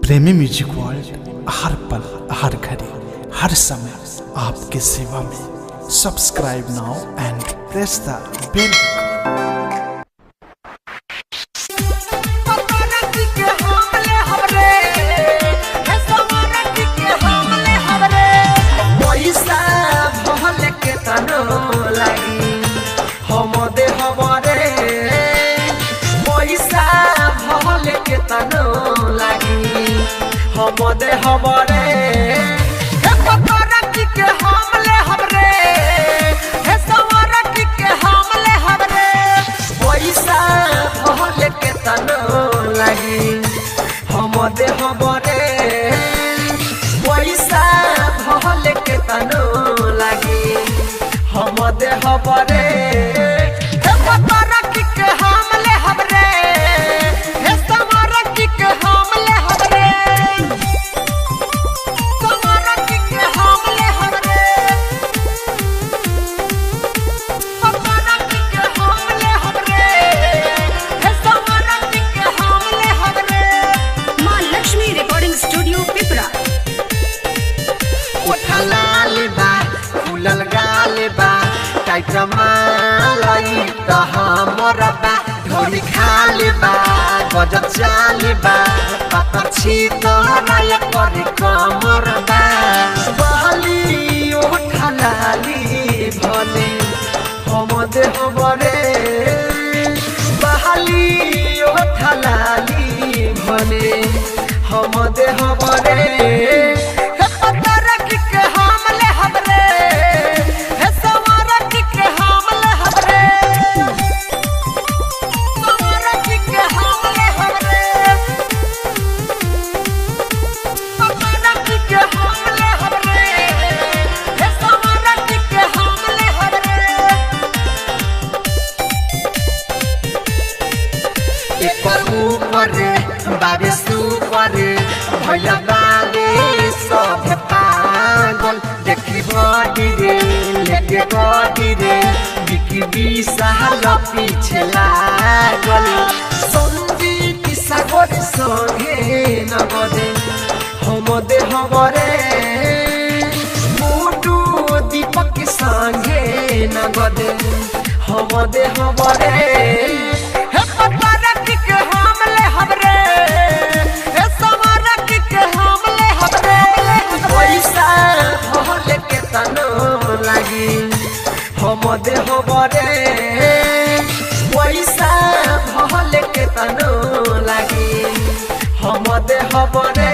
प्रेमी music world हर पल हर घड़ी हर समय आपके सेवा में। सब्सक्राइब नाउ एंड प्रेस द बेल। हमदे हमरे हे पकड़क के हमले हमरे हे सवरक के हमले हमरे पैसा भले के तनो लागी हमदे हमरे पैसा भले के तनो लागी हमदे हमरे हे पकड़क के हमले हमरे हे सवरक के हमले हमरे ढोली खाले बा गजब चाले बा पापा छी तोहरा करे कमर बा बहली उठलाली भले हमदे हमरे बहली उठलाली भले हमदे हमरे बाबे सुपर भैया बाबे सब पागल देखी बॉडी रे लेके बॉडी रे बिकी विशाल पीछे लागल संगीत सागर संगे नगदे हमदे हमरे मोटू दीपक संगे नगदे हमदे हमरे हे पकड़क के हमले हमरे हे सवरक के हमले हमरे पैसा भले के तनो लागी हमदे हमरे पैसा भले के तनो लागी हमदे हमरे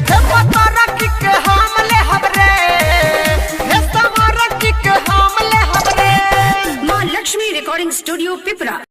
हे पकड़क के हमले हमरे हे सवरक के हमले हमरे। मां लक्ष्मी रिकॉर्डिंग स्टूडियो पिपरा।